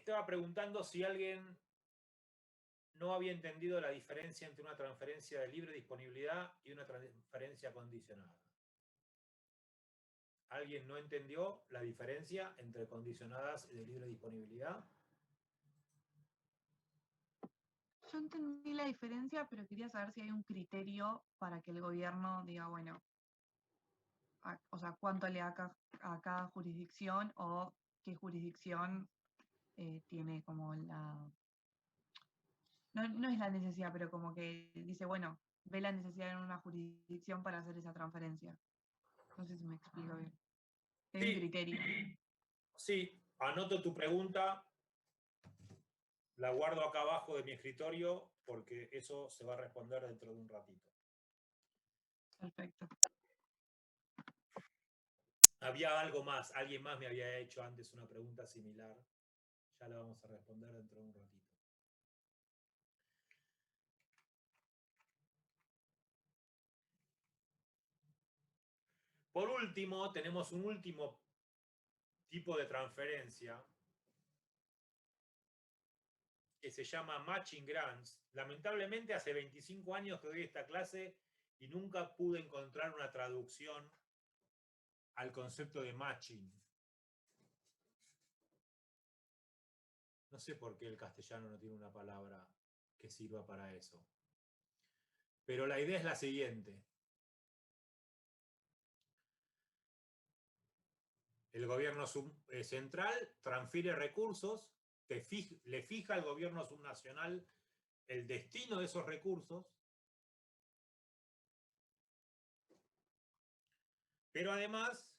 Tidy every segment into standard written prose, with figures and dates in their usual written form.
estaba preguntando si alguien no había entendido la diferencia entre una transferencia de libre disponibilidad y una transferencia condicionada. ¿Alguien no entendió la diferencia entre condicionadas y de libre disponibilidad? Yo entendí la diferencia, pero quería saber si hay un criterio para que el gobierno diga, bueno, o sea, cuánto le da a cada jurisdicción o qué jurisdicción tiene como la... No es la necesidad, pero como que dice, bueno, ve la necesidad en una jurisdicción para hacer esa transferencia. No sé si me explico bien. Hay un criterio. Sí, anoto tu pregunta, la guardo acá abajo de mi escritorio porque eso se va a responder dentro de un ratito. Perfecto. Había algo más, alguien más me había hecho antes una pregunta similar. Ya la vamos a responder dentro de un ratito. Por último, tenemos un último tipo de transferencia que se llama Matching Grants. Lamentablemente hace 25 años que doy esta clase y nunca pude encontrar una traducción al concepto de matching. No sé por qué el castellano no tiene una palabra que sirva para eso. Pero la idea es la siguiente. El gobierno central transfiere recursos, le fija al gobierno subnacional el destino de esos recursos, pero además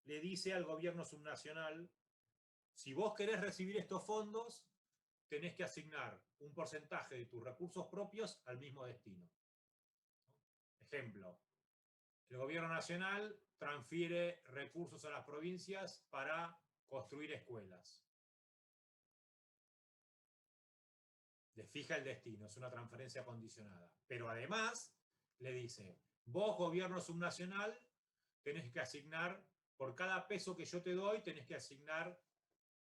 le dice al gobierno subnacional, si vos querés recibir estos fondos, tenés que asignar un porcentaje de tus recursos propios al mismo destino. Ejemplo, el gobierno nacional transfiere recursos a las provincias para construir escuelas. Le fija el destino, es una transferencia condicionada. Pero además le dice, vos, gobierno subnacional, tenés que asignar, por cada peso que yo te doy, tenés que asignar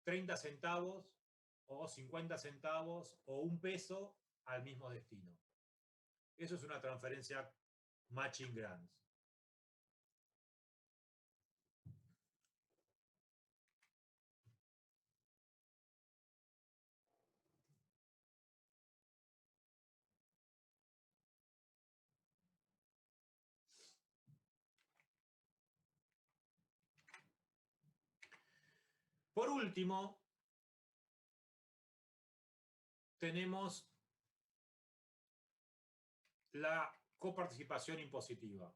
30 centavos o 50 centavos o un peso al mismo destino. Eso es una transferencia matching grants. Por último, tenemos la coparticipación impositiva.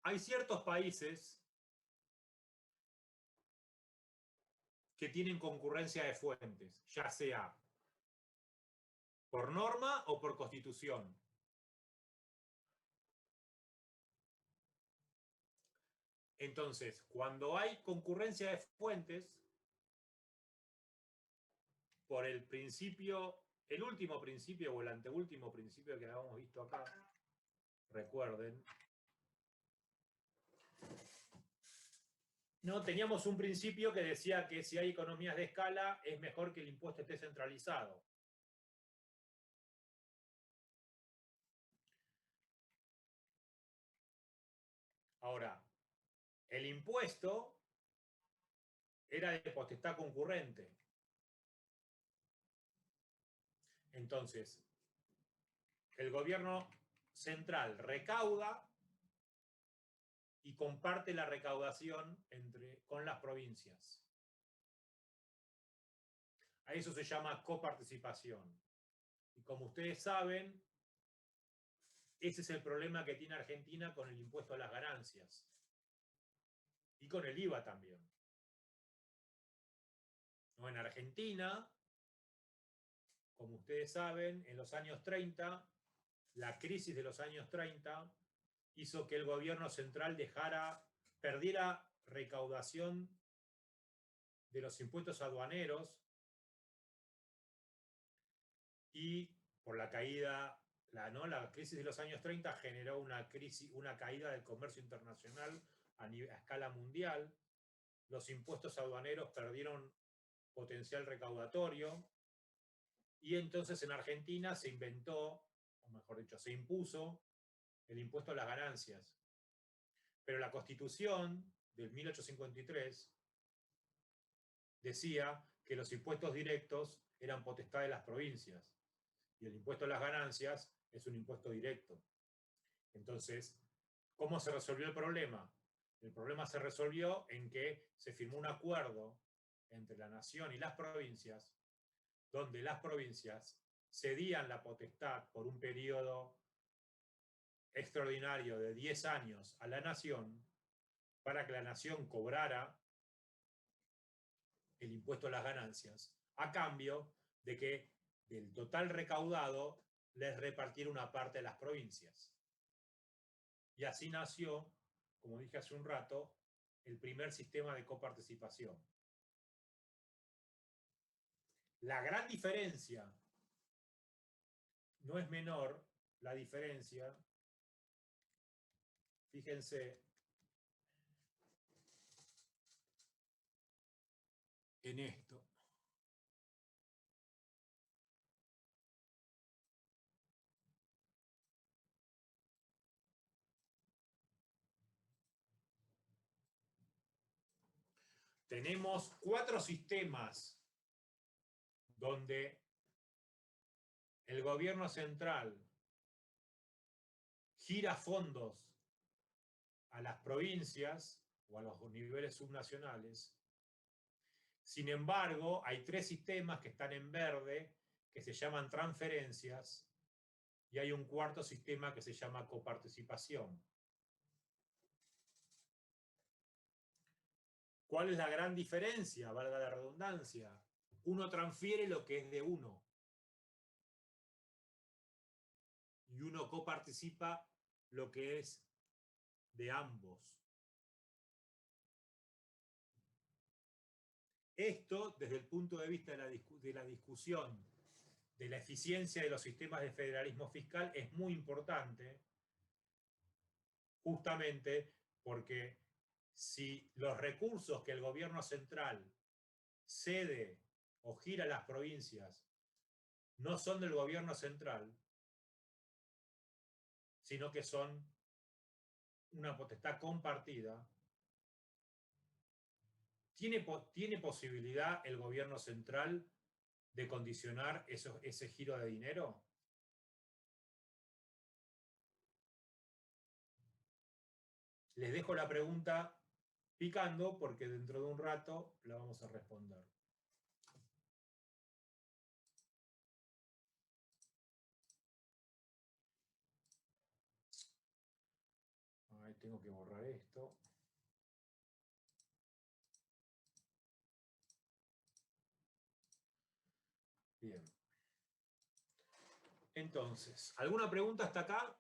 Hay ciertos países que tienen concurrencia de fuentes, ya sea por norma o por constitución. Entonces, cuando hay concurrencia de fuentes, por el principio, el último principio o el anteúltimo principio que habíamos visto acá, recuerden, no, teníamos un principio que decía que si hay economías de escala es mejor que el impuesto esté centralizado. Ahora, el impuesto era de potestad concurrente. Entonces, el gobierno central recauda y comparte la recaudación con las provincias. A eso se llama coparticipación. Y como ustedes saben, ese es el problema que tiene Argentina con el impuesto a las ganancias. Y con el IVA también. ¿No? En Argentina, como ustedes saben, en los años 30, la crisis de los años 30 hizo que el gobierno central perdiera recaudación de los impuestos aduaneros y por la caída, la crisis de los años 30 generó una caída del comercio internacional a escala mundial, los impuestos aduaneros perdieron potencial recaudatorio, y entonces en Argentina se inventó, o mejor dicho, se impuso el impuesto a las ganancias. Pero la Constitución del 1853 decía que los impuestos directos eran potestad de las provincias, y el impuesto a las ganancias es un impuesto directo. Entonces, ¿cómo se resolvió el problema? El problema se resolvió en que se firmó un acuerdo entre la nación y las provincias, donde las provincias cedían la potestad por un periodo extraordinario de 10 años a la nación, para que la nación cobrara el impuesto a las ganancias, a cambio de que del total recaudado les repartiera una parte a las provincias. Y así nació, como dije hace un rato, el primer sistema de coparticipación. La gran diferencia, no es menor la diferencia, fíjense en esto. Tenemos 4 sistemas donde el gobierno central gira fondos a las provincias o a los niveles subnacionales. Sin embargo, hay 3 sistemas que están en verde, que se llaman transferencias, y hay un 4º sistema que se llama coparticipación. ¿Cuál es la gran diferencia, valga la redundancia? Uno transfiere lo que es de uno, y uno coparticipa lo que es de ambos. Esto, desde el punto de vista de la discusión de la eficiencia de los sistemas de federalismo fiscal, es muy importante, justamente porque si los recursos que el gobierno central cede o gira a las provincias no son del gobierno central, sino que son una potestad compartida, ¿tiene posibilidad el gobierno central de condicionar ese giro de dinero? Les dejo la pregunta picando porque dentro de un rato la vamos a responder. Ahí tengo que borrar esto. Bien. Entonces, ¿alguna pregunta hasta acá?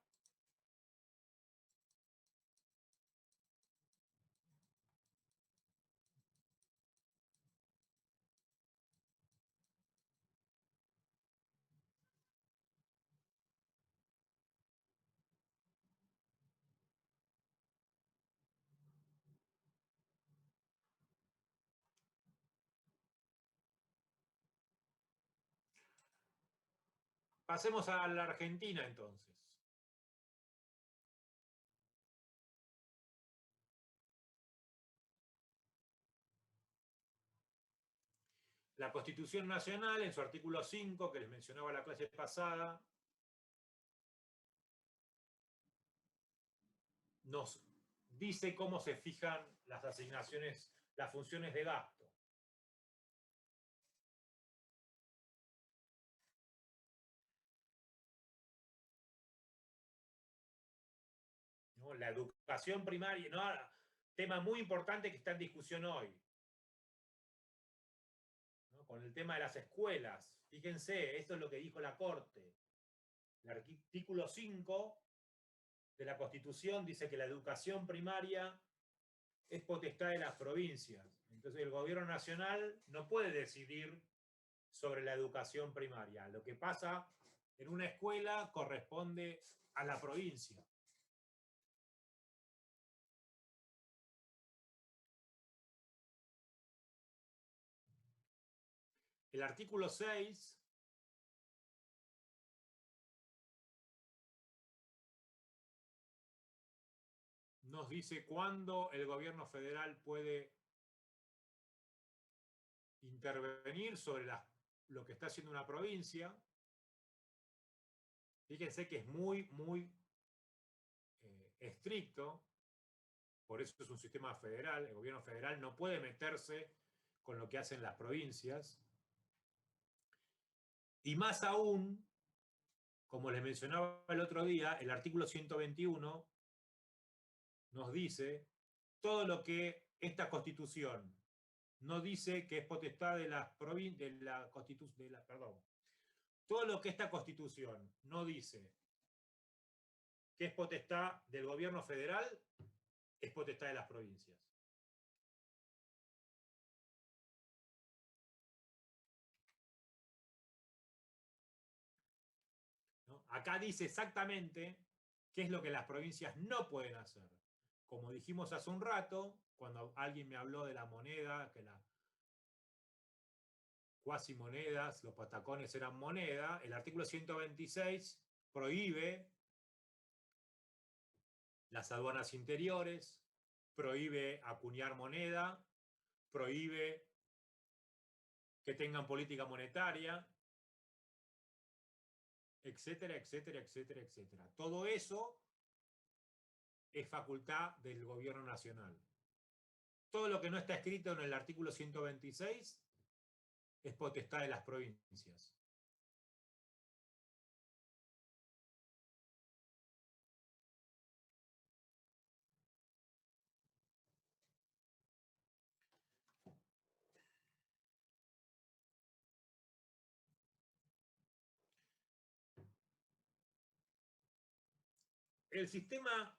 Pasemos a la Argentina entonces. La Constitución Nacional, en su artículo 5, que les mencionaba la clase pasada, nos dice cómo se fijan las asignaciones, las funciones de gasto. ¿No? La educación primaria, ¿no? Tema muy importante que está en discusión hoy, ¿no? Con el tema de las escuelas. Fíjense, esto es lo que dijo la Corte. El artículo 5 de la Constitución dice que la educación primaria es potestad de las provincias. Entonces el gobierno nacional no puede decidir sobre la educación primaria. Lo que pasa en una escuela corresponde a la provincia. El artículo 6 nos dice cuándo el gobierno federal puede intervenir sobre lo que está haciendo una provincia. Fíjense que es muy, muy estricto, por eso es un sistema federal. El gobierno federal no puede meterse con lo que hacen las provincias. Y más aún, como les mencionaba el otro día, el artículo 121 nos dice todo lo que esta Constitución no dice que es potestad de las provincias, perdón, todo lo que esta Constitución no dice que es potestad del gobierno federal, es potestad de las provincias. ¿No? Acá dice exactamente qué es lo que las provincias no pueden hacer. Como dijimos hace un rato, cuando alguien me habló de la moneda, que las cuasi monedas, los patacones eran moneda, el artículo 126 prohíbe las aduanas interiores, prohíbe acuñar moneda, prohíbe que tengan política monetaria, etcétera, etcétera, etcétera, etcétera. Todo eso es facultad del gobierno nacional. Todo lo que no está escrito en el artículo 126 es potestad de las provincias. El sistema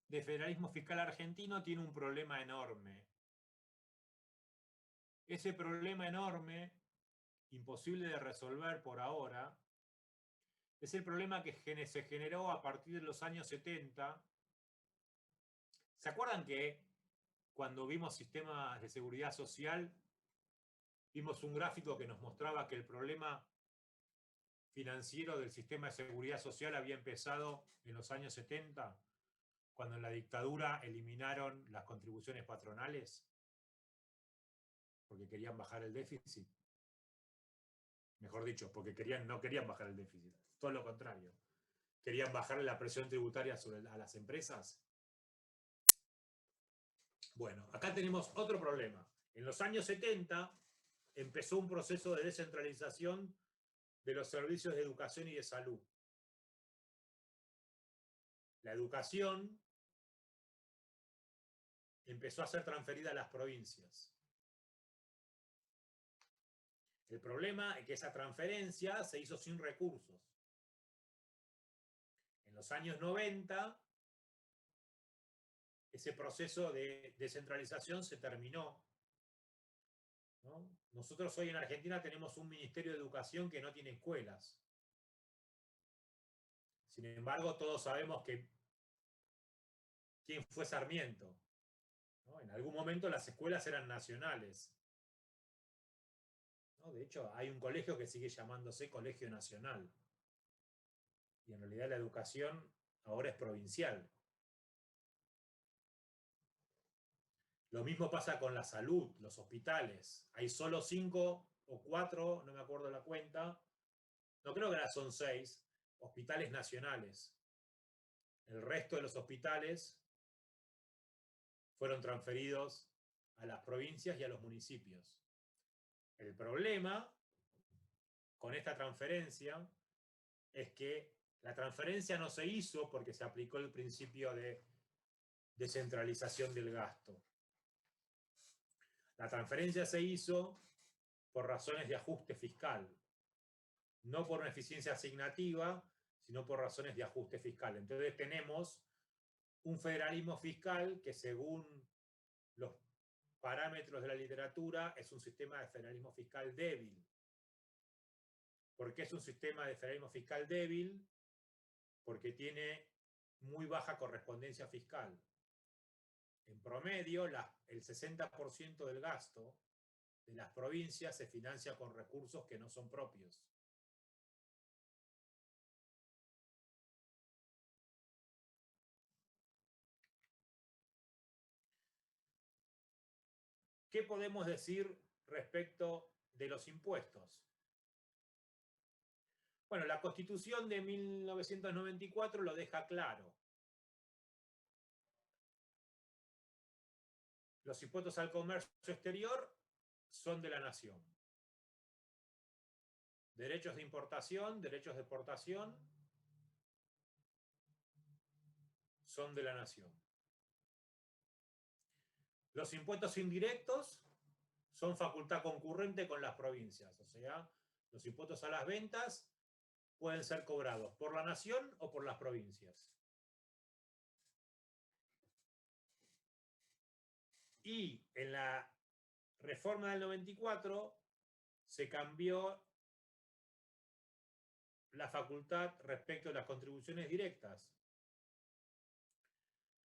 de federalismo fiscal argentino tiene un problema enorme. Ese problema enorme, imposible de resolver por ahora, es el problema que se generó a partir de los años 70. ¿Se acuerdan que cuando vimos sistemas de seguridad social, vimos un gráfico que nos mostraba que el problema financiero del sistema de seguridad social había empezado en los años 70, cuando en la dictadura eliminaron las contribuciones patronales porque querían bajar el déficit? Mejor dicho, porque no querían bajar el déficit, todo lo contrario. Querían bajar la presión tributaria a las empresas. Bueno, acá tenemos otro problema. En los años 70 empezó un proceso de descentralización de los servicios de educación y de salud. La educación empezó a ser transferida a las provincias. El problema es que esa transferencia se hizo sin recursos. En los años 90, ese proceso de descentralización se terminó, ¿no? Nosotros hoy en Argentina tenemos un Ministerio de Educación que no tiene escuelas. Sin embargo, todos sabemos quién fue Sarmiento, ¿no? En algún momento las escuelas eran nacionales, ¿no? De hecho, hay un colegio que sigue llamándose Colegio Nacional. Y en realidad la educación ahora es provincial. Lo mismo pasa con la salud, los hospitales. Hay solo 5 o 4, no me acuerdo la cuenta, no creo que ahora son 6, hospitales nacionales. El resto de los hospitales fueron transferidos a las provincias y a los municipios. El problema con esta transferencia es que la transferencia no se hizo porque se aplicó el principio de descentralización del gasto. La transferencia se hizo por razones de ajuste fiscal, no por una eficiencia asignativa, sino por razones de ajuste fiscal. Entonces tenemos un federalismo fiscal que, según los parámetros de la literatura, es un sistema de federalismo fiscal débil. ¿Por qué es un sistema de federalismo fiscal débil? Porque tiene muy baja correspondencia fiscal. En promedio, el 60% del gasto de las provincias se financia con recursos que no son propios. ¿Qué podemos decir respecto de los impuestos? Bueno, la Constitución de 1994 lo deja claro. Los impuestos al comercio exterior son de la nación. Derechos de importación, derechos de exportación son de la nación. Los impuestos indirectos son facultad concurrente con las provincias, o sea, los impuestos a las ventas pueden ser cobrados por la nación o por las provincias. Y en la reforma del 94 se cambió la facultad respecto de las contribuciones directas.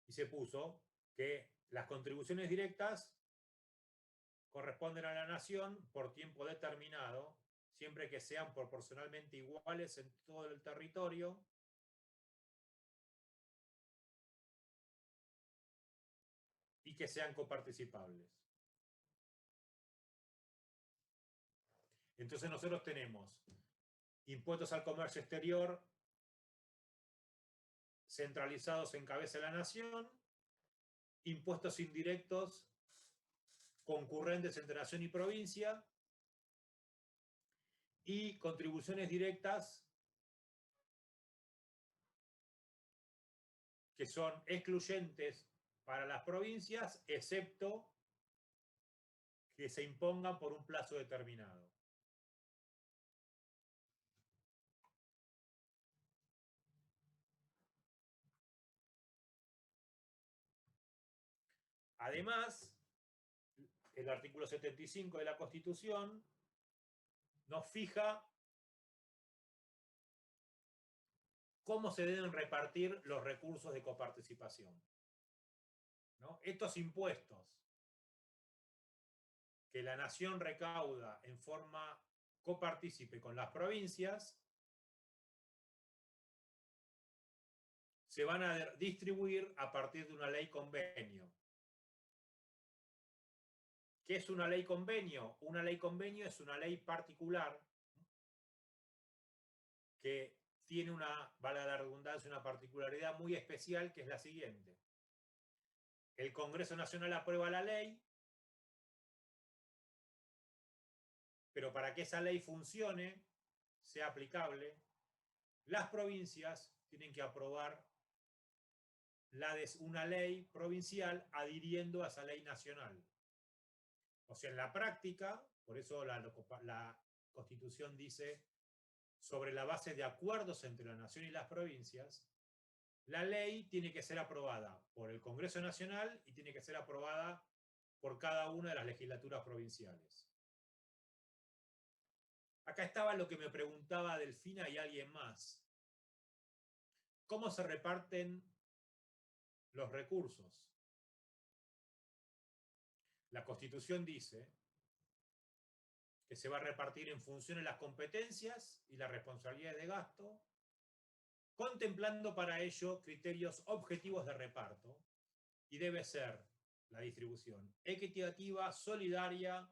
Y se puso que las contribuciones directas corresponden a la nación por tiempo determinado, siempre que sean proporcionalmente iguales en todo el territorio y que sean coparticipables. Entonces nosotros tenemos impuestos al comercio exterior centralizados en cabeza de la nación, impuestos indirectos concurrentes entre nación y provincia y contribuciones directas que son excluyentes para las provincias, excepto que se impongan por un plazo determinado. Además, el artículo 75 de la Constitución nos fija cómo se deben repartir los recursos de coparticipación, ¿no? Estos impuestos que la nación recauda en forma copartícipe con las provincias se van a distribuir a partir de una ley convenio. ¿Qué es una ley convenio? Una ley convenio es una ley particular que tiene una, valga la redundancia, una particularidad muy especial, que es la siguiente. El Congreso Nacional aprueba la ley, pero para que esa ley funcione, sea aplicable, las provincias tienen que aprobar una ley provincial adhiriendo a esa ley nacional. O sea, en la práctica, por eso la Constitución dice, sobre la base de acuerdos entre la nación y las provincias, la ley tiene que ser aprobada por el Congreso Nacional y tiene que ser aprobada por cada una de las legislaturas provinciales. Acá estaba lo que me preguntaba Delfina y alguien más. ¿Cómo se reparten los recursos? La Constitución dice que se va a repartir en función de las competencias y las responsabilidades de gasto, contemplando para ello criterios objetivos de reparto, y debe ser la distribución equitativa, solidaria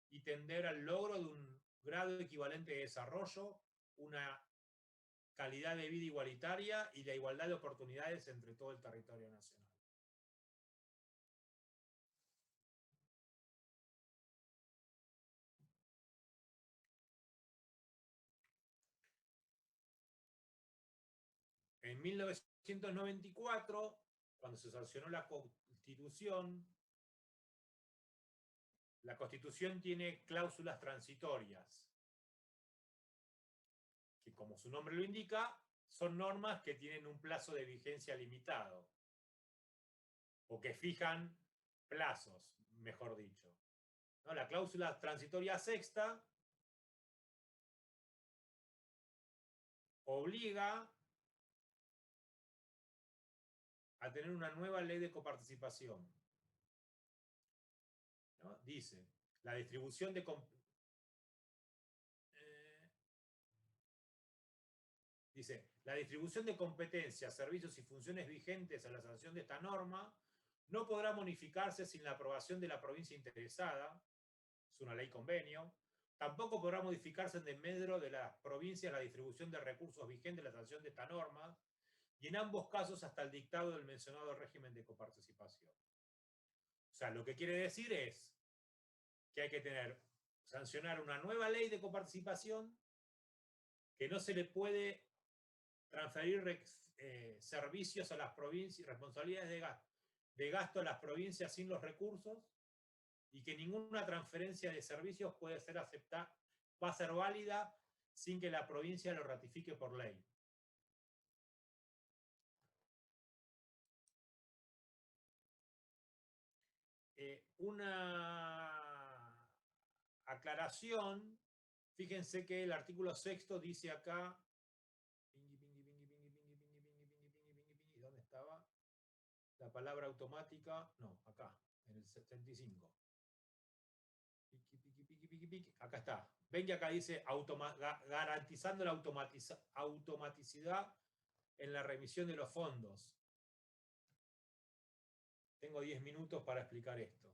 y tender al logro de un grado equivalente de desarrollo, una calidad de vida igualitaria y la igualdad de oportunidades entre todo el territorio nacional. En 1994, cuando se sancionó la Constitución tiene cláusulas transitorias, que como su nombre lo indica, son normas que tienen un plazo de vigencia limitado, o que fijan plazos, mejor dicho, ¿no? La cláusula transitoria sexta obliga a tener una nueva ley de coparticipación. ¿no? Dice, la distribución de... Dice, la distribución de competencias, servicios y funciones vigentes a la sanción de esta norma no podrá modificarse sin la aprobación de la provincia interesada, es una ley convenio, tampoco podrá modificarse en desmedro de las provincias la distribución de recursos vigentes a la sanción de esta norma, y en ambos casos hasta el dictado del mencionado régimen de coparticipación. O sea, lo que quiere decir es que hay que sancionar una nueva ley de coparticipación, que no se le puede transferir servicios a las provincias, responsabilidades de gasto a las provincias sin los recursos, y que ninguna transferencia de servicios puede ser aceptada, va a ser válida sin que la provincia lo ratifique por ley. Una aclaración, fíjense que el artículo 6º dice acá, ¿dónde estaba? La palabra automática, no, acá, en el 75. Acá está. Ven que acá dice garantizando la automaticidad en la remisión de los fondos. Tengo 10 minutos para explicar esto.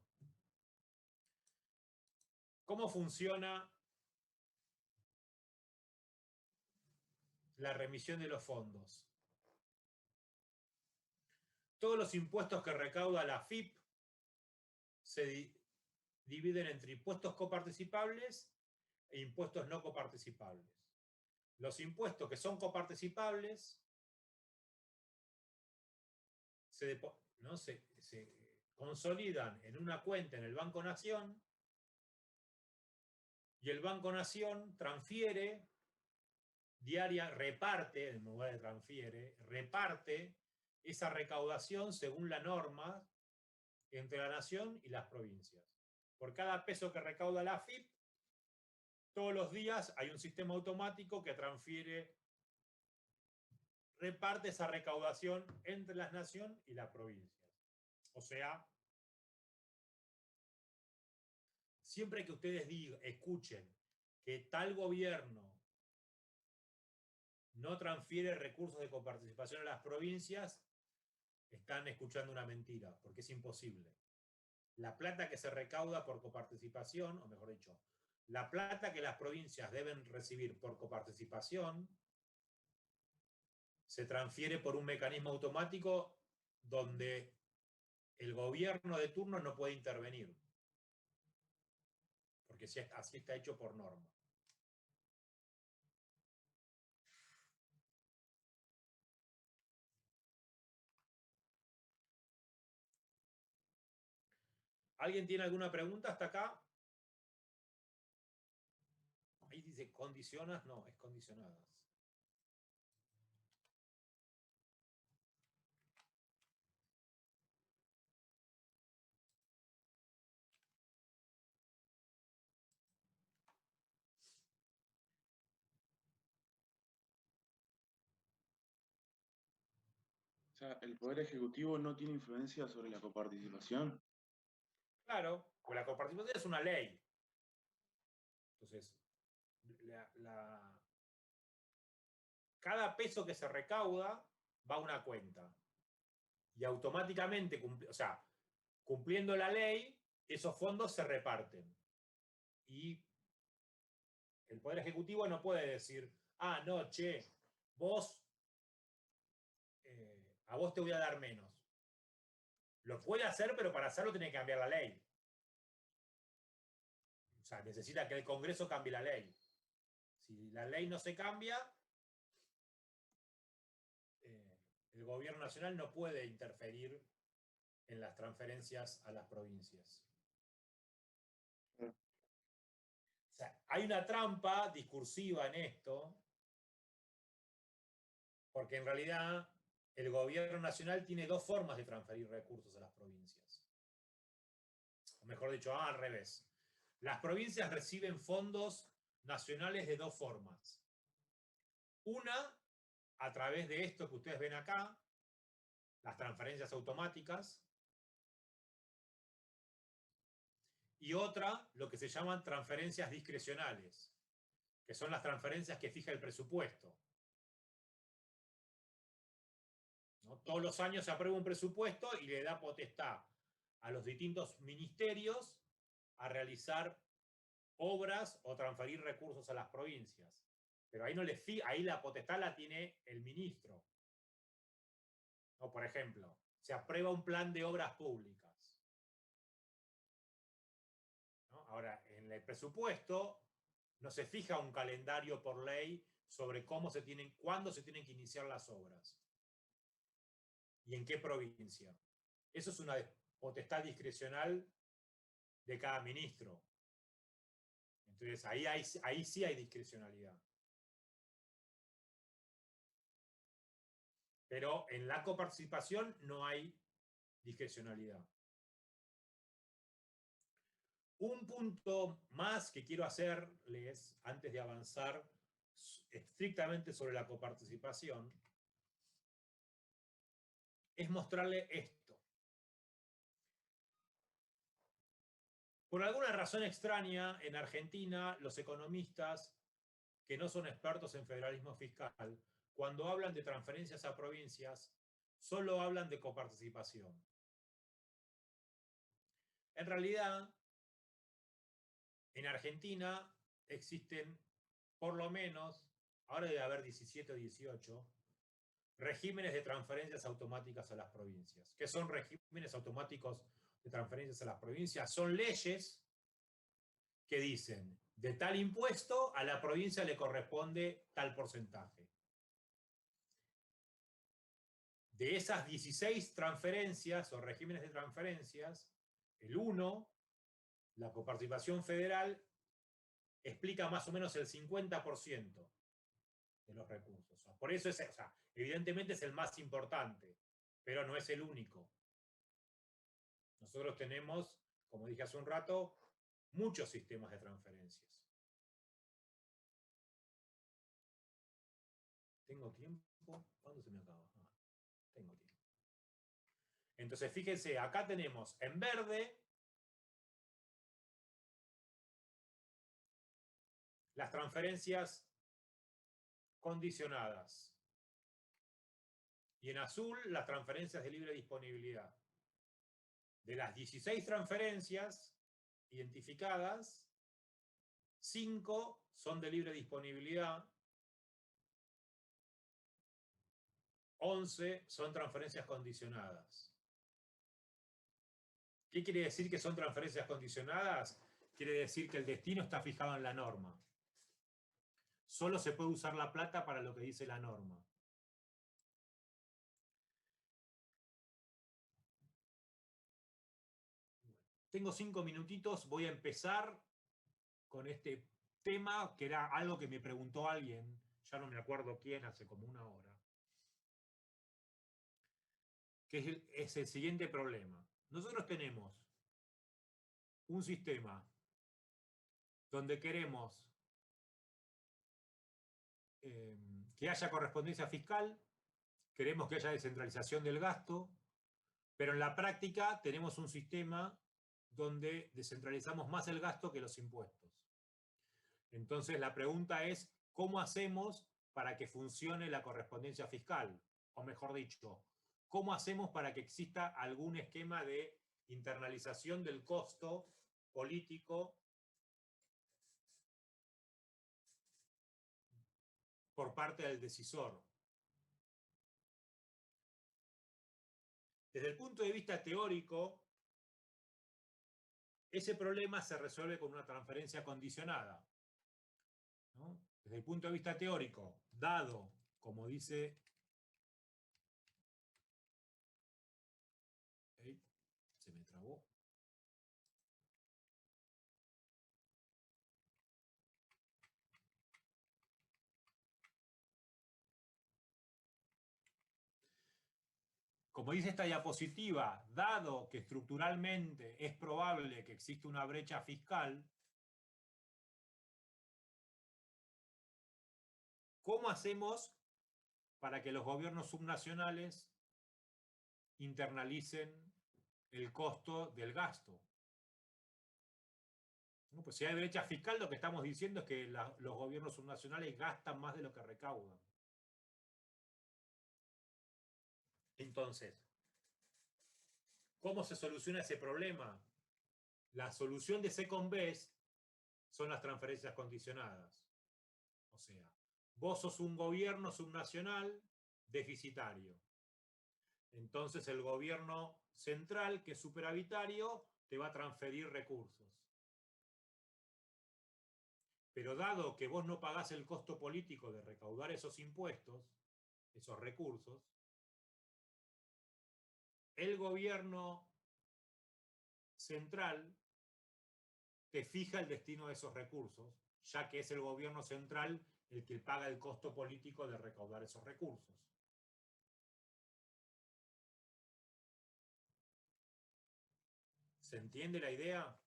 ¿Cómo funciona la remisión de los fondos? Todos los impuestos que recauda la AFIP se dividen entre impuestos coparticipables e impuestos no coparticipables. Los impuestos que son coparticipables se consolidan en una cuenta en el Banco Nación, y el Banco Nación transfiere reparte, en lugar de transfiere, reparte esa recaudación según la norma entre la Nación y las provincias. Por cada peso que recauda la AFIP, todos los días hay un sistema automático que reparte esa recaudación entre la Nación y las provincias. O sea, siempre que ustedes escuchen que tal gobierno no transfiere recursos de coparticipación a las provincias, están escuchando una mentira, porque es imposible. La plata que se recauda por coparticipación, o mejor dicho, la plata que las provincias deben recibir por coparticipación, se transfiere por un mecanismo automático donde el gobierno de turno no puede intervenir, porque así está hecho por norma. ¿Alguien tiene alguna pregunta hasta acá? Ahí dice condicionas, no, es condicionadas. O sea, ¿el Poder Ejecutivo no tiene influencia sobre la coparticipación? Claro, pues la coparticipación es una ley. Entonces, cada peso que se recauda va a una cuenta. Y automáticamente, cumpliendo la ley, esos fondos se reparten. Y el Poder Ejecutivo no puede decir, ah, no, che, a vos te voy a dar menos. Lo puede hacer, pero para hacerlo tiene que cambiar la ley. O sea, necesita que el Congreso cambie la ley. Si la ley no se cambia, el gobierno nacional no puede interferir en las transferencias a las provincias. O sea, hay una trampa discursiva en esto, porque en realidad el gobierno nacional tiene dos formas de transferir recursos a las provincias. O mejor dicho, al revés. Las provincias reciben fondos nacionales de dos formas. Una, a través de esto que ustedes ven acá, las transferencias automáticas. y otra, lo que se llaman transferencias discrecionales, que son las transferencias que fija el presupuesto. ¿No? Todos los años se aprueba un presupuesto y le da potestad a los distintos ministerios a realizar obras o transferir recursos a las provincias. Pero ahí, ahí la potestad la tiene el ministro. ¿No? Por ejemplo, se aprueba un plan de obras públicas. ¿No? Ahora, en el presupuesto no se fija un calendario por ley sobre cuándo se tienen que iniciar las obras y en qué provincia. Eso es una potestad discrecional de cada ministro. Entonces, ahí sí hay discrecionalidad. Pero en la coparticipación no hay discrecionalidad. Un punto más que quiero hacerles antes de avanzar estrictamente sobre la coparticipación es mostrarle esto. Por alguna razón extraña, en Argentina, los economistas que no son expertos en federalismo fiscal, cuando hablan de transferencias a provincias, solo hablan de coparticipación. En realidad, en Argentina existen por lo menos, ahora debe haber 17 o 18, regímenes de transferencias automáticas a las provincias. ¿Qué son regímenes automáticos de transferencias a las provincias? Son leyes que dicen, de tal impuesto a la provincia le corresponde tal porcentaje. De esas 16 transferencias o regímenes de transferencias, el 1, la coparticipación federal, explica más o menos el 50% de los recursos. Por eso evidentemente es el más importante, pero no es el único. Nosotros tenemos, como dije hace un rato, muchos sistemas de transferencias. ¿Tengo tiempo? ¿Cuándo se me acaba? Tengo tiempo. Entonces, fíjense, acá tenemos en verde las transferencias condicionadas y en azul las transferencias de libre disponibilidad. De las 16 transferencias identificadas, 5 son de libre disponibilidad, 11 son transferencias condicionadas. ¿Qué quiere decir que son transferencias condicionadas? Quiere decir que el destino está fijado en la norma. Solo se puede usar la plata para lo que dice la norma. Tengo 5 minutitos, voy a empezar con este tema, que era algo que me preguntó alguien, ya no me acuerdo quién, hace como una hora, que es el siguiente problema. Nosotros tenemos un sistema donde queremos que haya correspondencia fiscal, queremos que haya descentralización del gasto, pero en la práctica tenemos un sistema donde descentralizamos más el gasto que los impuestos. Entonces la pregunta es, ¿cómo hacemos para que funcione la correspondencia fiscal? O mejor dicho, ¿cómo hacemos para que exista algún esquema de internalización del costo político por parte del decisor? Desde el punto de vista teórico, ese problema se resuelve con una transferencia condicionada, ¿no? Desde el punto de vista teórico, dado, como dice, se me trabó. Como dice esta diapositiva, dado que estructuralmente es probable que exista una brecha fiscal, ¿cómo hacemos para que los gobiernos subnacionales internalicen el costo del gasto? No, pues si hay brecha fiscal, lo que estamos diciendo es que los gobiernos subnacionales gastan más de lo que recaudan. Entonces, ¿cómo se soluciona ese problema? La solución de second best son las transferencias condicionadas. O sea, vos sos un gobierno subnacional deficitario. Entonces el gobierno central, que es superavitario, te va a transferir recursos. Pero dado que vos no pagás el costo político de recaudar esos impuestos, esos recursos, el gobierno central te fija el destino de esos recursos, ya que es el gobierno central el que paga el costo político de recaudar esos recursos. ¿Se entiende la idea?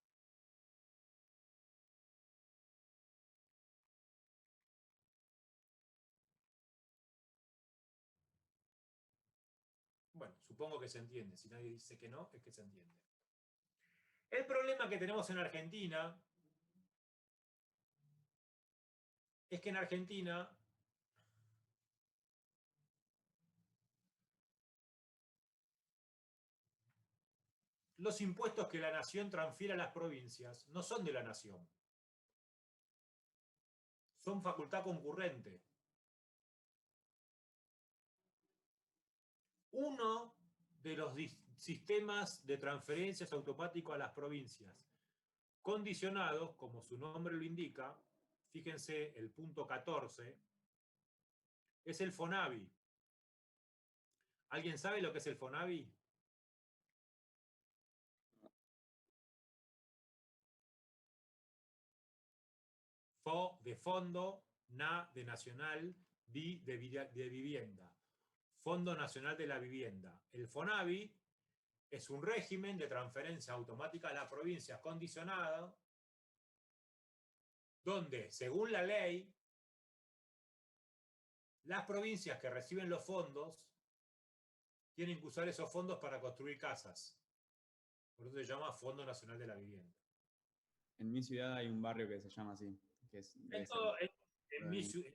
Bueno, supongo que se entiende. Si nadie dice que no, es que se entiende. El problema que tenemos en Argentina es que en Argentina los impuestos que la nación transfiere a las provincias no son de la nación. Son facultad concurrente. Uno de los sistemas de transferencias automáticos a las provincias, condicionados, como su nombre lo indica, fíjense el punto 14, es el FONAVI. ¿Alguien sabe lo que es el FONAVI? FO de fondo, NA de nacional, VI de vivienda. Fondo Nacional de la Vivienda. El FONAVI es un régimen de transferencia automática a las provincias condicionado, donde, según la ley, las provincias que reciben los fondos tienen que usar esos fondos para construir casas. Por eso se llama Fondo Nacional de la Vivienda. En mi ciudad hay un barrio que se llama así. Que es, en mi ciudad.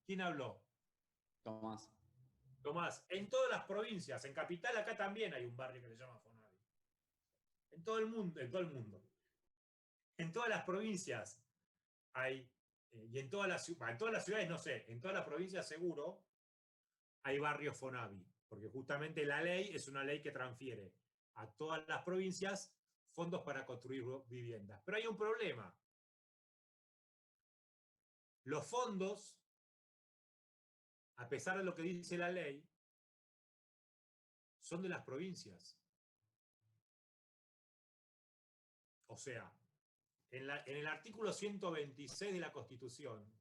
¿Quién habló? Tomás. Tomás, en todas las provincias, en Capital acá también hay un barrio que se llama FONAVI. En todo el mundo, en todo el mundo. En todas las provincias hay, y en todas las ciudades no sé, en todas las provincias seguro hay barrios FONAVI, porque justamente la ley es una ley que transfiere a todas las provincias fondos para construir viviendas. Pero hay un problema. Los fondos, a pesar de lo que dice la ley, son de las provincias. O sea, en el artículo 126 de la Constitución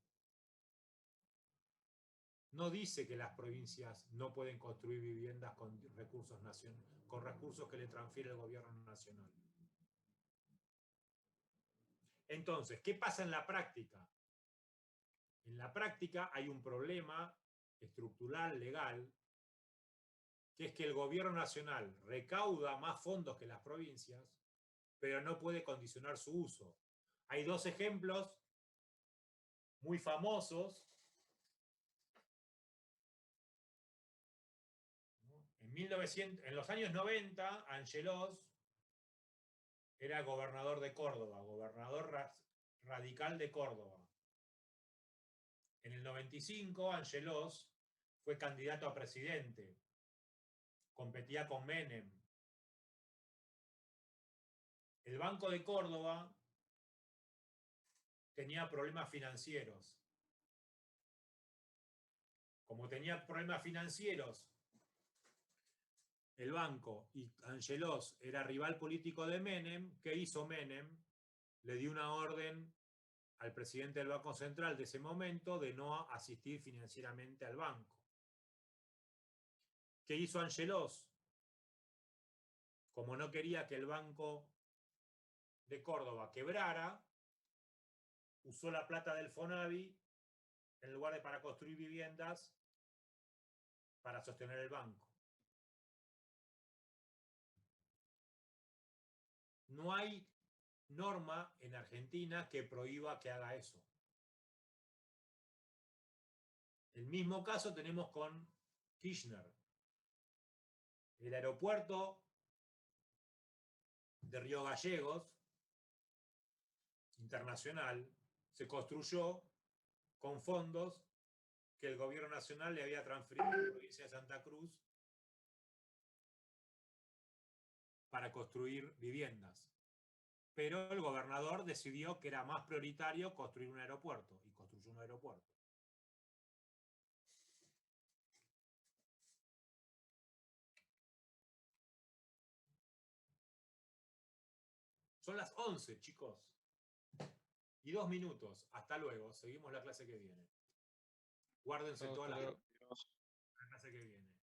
no dice que las provincias no pueden construir viviendas con recursos que le transfiere el gobierno nacional. Entonces, ¿qué pasa en la práctica? En la práctica hay un problema estructural, legal, que es que el gobierno nacional recauda más fondos que las provincias, pero no puede condicionar su uso. Hay dos ejemplos muy famosos. En los años 90, Angelós era gobernador de Córdoba, gobernador radical de Córdoba. En el 95, Angelós fue candidato a presidente. Competía con Menem. El Banco de Córdoba tenía problemas financieros. Como tenía problemas financieros, el banco y Angelós era rival político de Menem, ¿qué hizo Menem? Le dio una orden al presidente del Banco Central de ese momento de no asistir financieramente al banco. ¿Qué hizo Angelós? Como no quería que el Banco de Córdoba quebrara, usó la plata del FONAVI en lugar de para construir viviendas para sostener el banco. No hay norma en Argentina que prohíba que haga eso. El mismo caso tenemos con Kirchner. El aeropuerto de Río Gallegos, internacional, se construyó con fondos que el gobierno nacional le había transferido a la provincia de Santa Cruz para construir viviendas. Pero el gobernador decidió que era más prioritario construir un aeropuerto y construyó un aeropuerto. Son las 11, chicos. Y 2 minutos. Hasta luego. Seguimos la clase que viene. Guárdense Chao, todas hasta las luego. Dios. la clase que viene.